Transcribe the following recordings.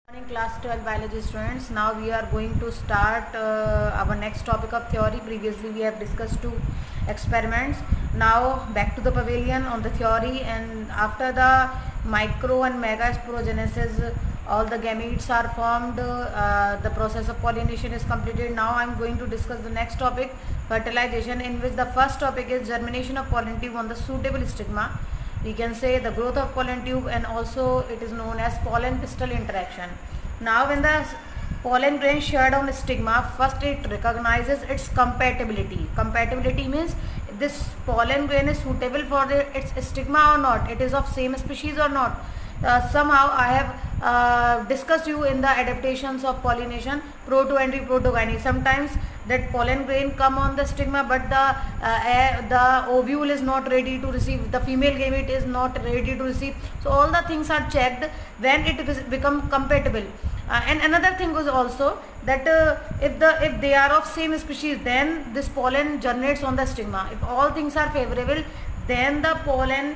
Morning class 12 biology students. Now we are going to start our next topic of theory. Previously we have discussed two experiments. Now back to the pavilion on the theory, and after the micro and mega sporogenesis all the gametes are formed, the process of pollination is completed. Now I am going to discuss the next topic, fertilization, in which the first topic is germination of pollen tube on the suitable stigma. We can say the growth of pollen tube, and also it is known as pollen pistil interaction. Now when the pollen grain shared on stigma, first it recognizes its compatibility. Compatibility means this pollen grain is suitable for its stigma or not, it is of same species or not. Somehow I have discussed you in the adaptations of pollination, proto and reprotogyny. Sometimes that pollen grain come on the stigma, but the ovule is not ready to receive, the female gamete is not ready to receive. So all the things are checked when it become compatible. And another thing was also that if they are of same species, then this pollen germinates on the stigma. If all things are favorable, then the pollen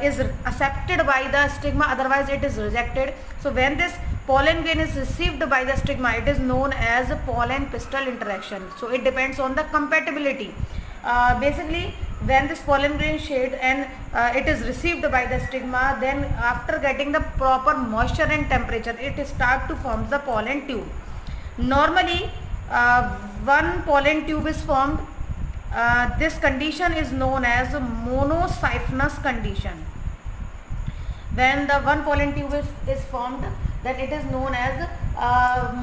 is accepted by the stigma, otherwise it is rejected. So when this pollen grain is received by the stigma, it is known as pollen pistil interaction. So it depends on the compatibility. Basically when this pollen grain shed and it is received by the stigma, then after getting the proper moisture and temperature, it start to form the pollen tube. Normally one pollen tube is formed. This condition is known as monosiphonous condition. When the one pollen tube is formed, then it is known as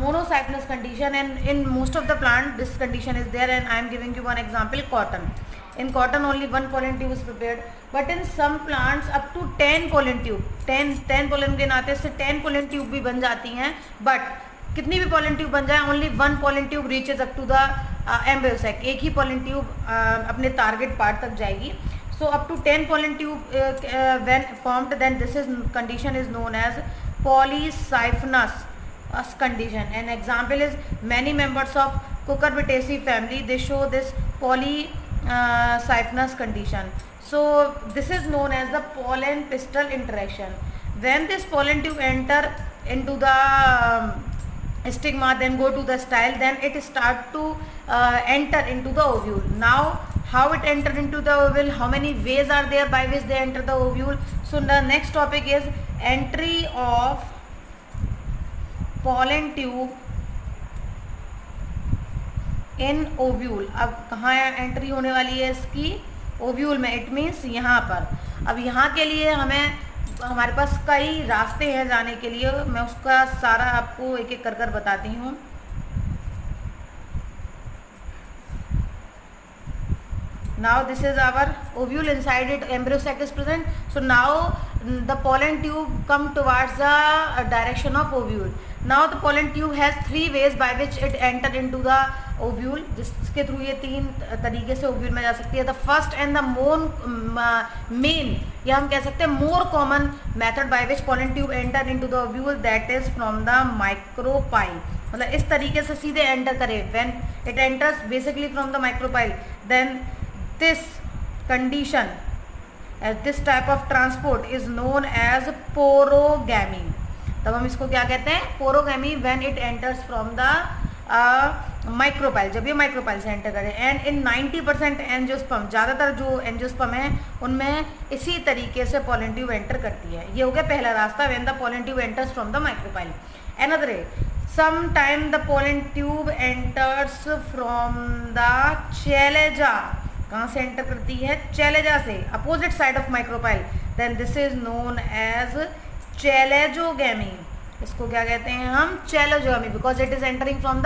monosiphonous condition, and in most of the plant this condition is there. And I am giving you one example, cotton. In cotton only one pollen tube is prepared, but in some plants up to 10 pollen tube, 10 pollen grain आते हैं, इससे 10 pollen tube भी बन जाती हैं. But कितनी भी pollen tube बन जाए, only one pollen tube reaches up to the embryo sac. एक ही pollen tube अपने target part तक जाएगी. So up to 10 pollen tube when formed, then this condition is known as polysiphonous condition. An example is many members of Cucurbitaceae family, they show this polysiphonous condition. So this is known as the pollen pistil interaction. When this pollen tube enter into the stigma, then go to the style, then it start to enter into the ovule. Now how it enter into the ovule, how many ways are there by which they enter the ovule. So the next topic is entry of pollen tube in ovule. अब कहाँ entry होने वाली है इसकी, ovule में, it means यहाँ पर. अब यहाँ के लिए हमारे पास कई रास्ते हैं जाने के लिए, मैं उसका सारा आपको एक एक कर बताती हूँ. Now this is our ovule, inside it embryo sac is present. So now the pollen tube come towards the direction of ovule. Now the pollen tube has three ways by which it enter into the ovule, जिसके through ये तीन तरीके से ovule में जा सकती है. The first and the main, या हम कह सकते हैं more common method by which pollen tube enter into the ovule, that is from the micropyle. मतलब इस तरीके से सीधे enter करे. When it enters basically from the micropyle, then this condition, this type of transport is known as porogamy. तब हम इसको क्या कहते हैं, porogamy, when it enters from the micropyle, जब ये micropyle से एंटर करे. एंड इन 90% एंजियोस्पर्म, ज़्यादातर जो एंजियोस्पर्म है उनमें इसी तरीके से pollen tube एंटर करती है. ये हो गया पहला रास्ता, when the pollen tube enters from the micropyle. Another way, sometime the pollen tube enters from the chalaza. कहाँ से एंटर करती है, चैलेजा से, opposite side of micropyle. Then this is known as chalazogamy. इसको क्या कहते हैं हम, chalazogamy, because it is entering from the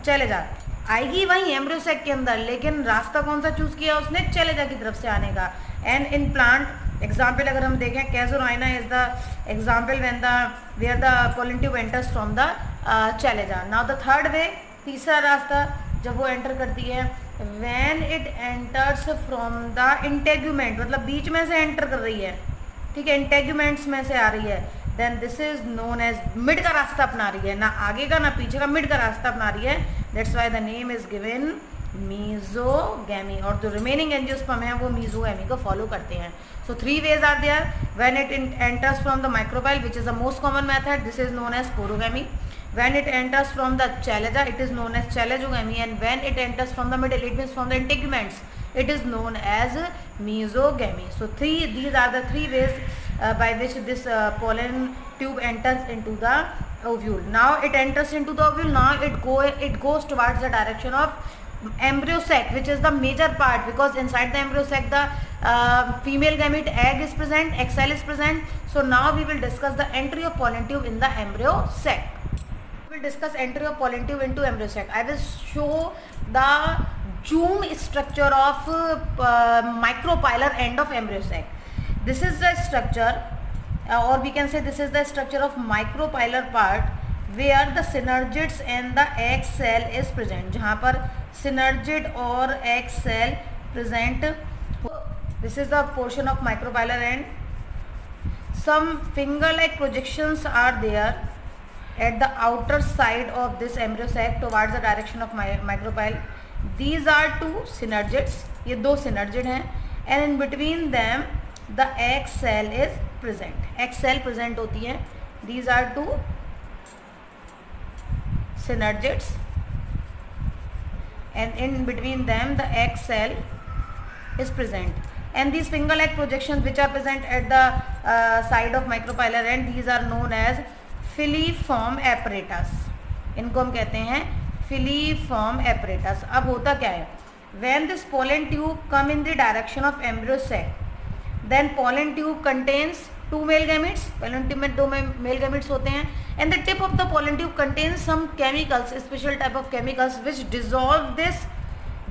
chalaza. आएगी वहीं एम्ब्रियो सैक के अंदर, लेकिन रास्ता कौन सा चूज किया उसने, चैलेजा की तरफ से आने का. एंड इन प्लांट एग्जाम्पल अगर हम देखें, casuarina is the example where the pollen tube enters from the chalaza. Now the third way, तीसरा रास्ता जब वो एंटर करती है, when it enters from the integument, मतलब बीच में से एंटर कर रही है, ठीक है, इंटेग्यूमेंट्स में से आ रही है, then this is known as mid का रास्ता अपना रही है, ना आगे का ना पीछे का, मिड का रास्ता अपना रही है. that's why the name is given mesogamy, और जो रिमेनिंग एंजियोस्पर्म है वो मीजोगैमी को फॉलो करते हैं. So 3 ways are there. When it enters from the micropyle, which is the most common method, this is known as porogamy. When it enters from the chalaza, it is known as chalazogamy, and when it enters from the middle, it means from the integuments, it is known as mesogamy. So these are the 3 ways by which this pollen tube enters into the ovule. Now it enters into the ovule. Now it goes towards the direction of embryo sac, which is the major part, because inside the embryo sac the female gamete egg is present, egg cell is present. So now we will discuss the entry of pollen tube in the embryo sac. We will discuss entry of pollen tube into embryo sac. I will show the zoom structure of micropylar end of embryo sac. This is the structure, or we can say this is the structure of micropylar part, where the synergids and the egg cell is present. जहाँ पर synergid और egg cell present. This is the portion of micropylar end. Some finger-like projections are there at the outer side of this embryo sac towards the direction of micropyle. These are 2 synergids. ये 2 synergid हैं, and in between them the egg cell is present. Egg cell present होती है. These are 2 synergids, and in between them the egg cell is present. And these finger-like projections which are present at the side of micropylar end, these are known as filiform apparatus. इनको हम कहते हैं filiform apparatus. अब होता क्या है? When this pollen tube come in the direction of embryo sac, then pollen tube contains 2 male gametes. pollen tube में 2 male gametes होते हैं, and the tip of the pollen tube contains some chemicals, special type of chemicals which dissolve this,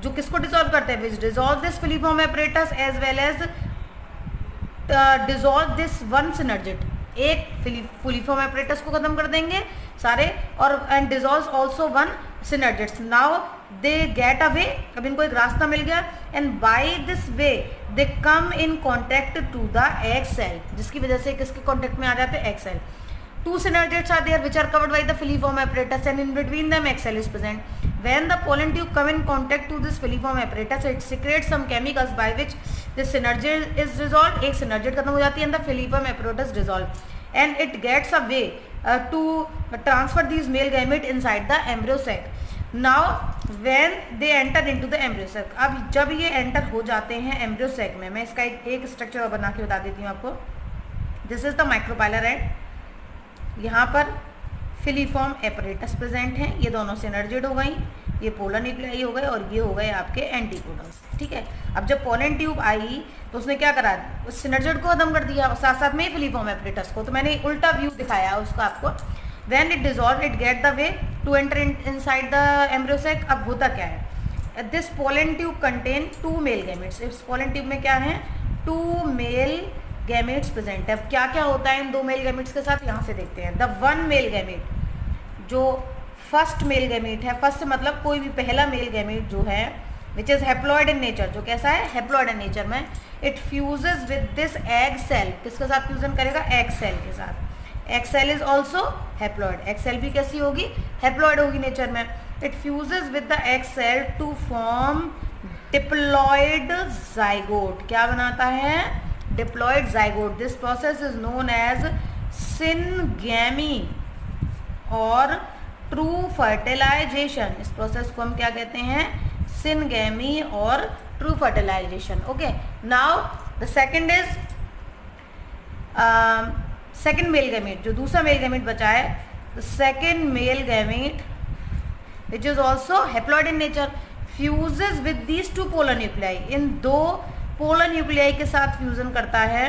जो किसको dissolve करते हैं, which dissolve this filiform apparatus as well as dissolve this one synergid. एक filiform apparatus को खत्म कर देंगे सारे, और and dissolves also one synergids. Now they get away. अब इनको एक रास्ता मिल गया, and by this way they come in contact to the egg cell, जिसकी वजह से किसके कांटेक्ट में आ जाते हैं, egg cell. 2 synergids are there which are covered by the filiform apparatus, and in between them egg cell is present. When the pollen tube come in contact to this filiform apparatus, it secretes some chemicals by which this synergid is dissolved. एक synergid खत्म हो जाती है and the filiform apparatus dissolved, and it gets a way to transfer these male gamete inside the embryo sac. Now when they enter into the embryo sac, अब जब ये enter हो जाते हैं embryo sac में, मैं इसका एक स्ट्रक्चर बना के बता देती हूँ आपको. This is the micropylar end. यहाँ पर फिलीफॉर्म एपरेटस प्रेजेंट हैं. ये दोनों सिनर्जिड हो गई, ये पोलर न्यूक्लियाई हो गए, और ये हो गए आपके एंटीपोडल्स. ठीक है. अब जब पोलन ट्यूब आई तो उसने क्या करा, उस सिनर्जिड को खत्म कर दिया और साथ साथ में फिलीफॉर्म एपरेटस को. तो मैंने उल्टा व्यू दिखाया उसको आपको. When it dissolve it get the way to enter inside the embryo sac. अब होता क्या है, this pollen tube contain 2 male gametes. इस पोलन ट्यूब में क्या है, 2 मेल गैमेट्स प्रेजेंट है. अब क्या क्या होता है इन 2 मेल गैमेट्स के साथ, यहाँ से देखते हैं. द 1 मेल गैमेट, जो फर्स्ट मेल गैमेट है, फर्स्ट मतलब कोई भी पहला मेल गैमेट जो है, which is haploid in nature, जो कैसा है, हैप्लॉइड इन नेचर में, it fuses with this egg cell. किसके साथ फ्यूजन करेगा, एग सेल के साथ. Egg cell is also haploid. Egg cell भी कैसी होगी, हैप्लॉइड होगी नेचर में. It fuses with the egg cell to form diploid zygote. क्या बनाता है, diploid zygote. This process is known as syngamy और ट्रू फर्टिलाइजेशन. इस प्रोसेस को हम क्या कहते हैं, सिनगैमी और true fertilisation. Okay. Now the second is second male gamete, जो दूसरा मेल गैमेट बचा है, the second male gamete which is also haploid in nature fuses with these 2 polar nuclei. इन 2 पोलर न्यूक्लियाई के साथ फ्यूजन करता है.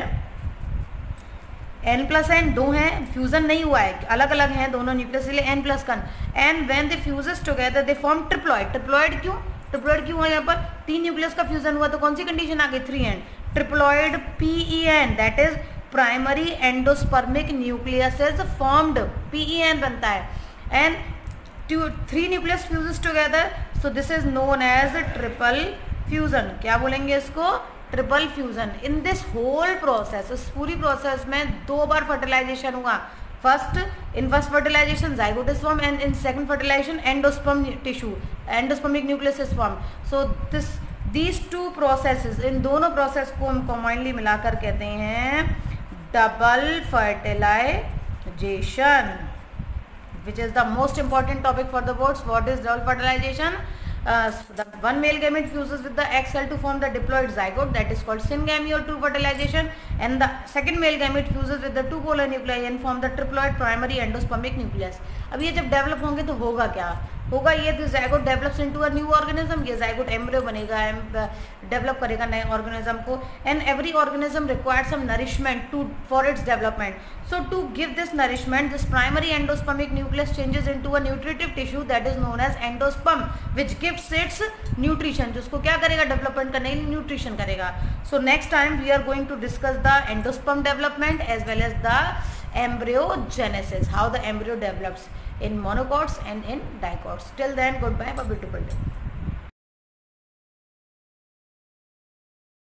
n+n 2 हैं, फ्यूजन नहीं हुआ है, अलग अलग हैं दोनों न्यूक्लियस, इसलिए n+1. And when they fuses together they form triploid. Triploid क्यों, ट्रिप्लॉइड क्यों है, यहाँ पर 3 न्यूक्लियस का फ्यूजन हुआ तो कौन सी कंडीशन आ गई, 3n. Triploid PEN, that is primary endospermic nucleus is formed. PEN बनता है. And 3 nucleus fuses together, so this is known as triple fusion. क्या बोलेंगे इसको, triple fusion. In this whole process, इस पूरी प्रोसेस में 2 बार फर्टिलाइजेशन हुआ, First, in first fertilization zygote is formed, and in second fertilization endosperm tissue, endospermic nucleus is formed. So these two processes, इन दोनों process को हम commonly मिलाकर कहते हैं double fertilization, which is the most important topic for the boards. What is double fertilization? The one male gamete fuses with the egg cell to form the diploid zygote, that is called syngamy or true fertilization, and the second male gamete fuses with the two polar nuclei and form the triploid primary endospermic nucleus. अब ये जब develop होंगे तो होगा क्या होगा, ये zygote develops into a new organism, ये zygote embryo बनेगा, डेवलप करेगा नए organism को, and every organism requires some nourishment for its development. So to give this nourishment, this primary endospermic nucleus changes into a nutritive tissue that is known as endosperm, which gives its nutrition, जिसको क्या करेगा, development करने के लिए nutrition करेगा. So next time we are going to discuss the endosperm development as well as the embryogenesis, how the embryo develops in monocots and in dicots. Till then, goodbye, have a beautiful day.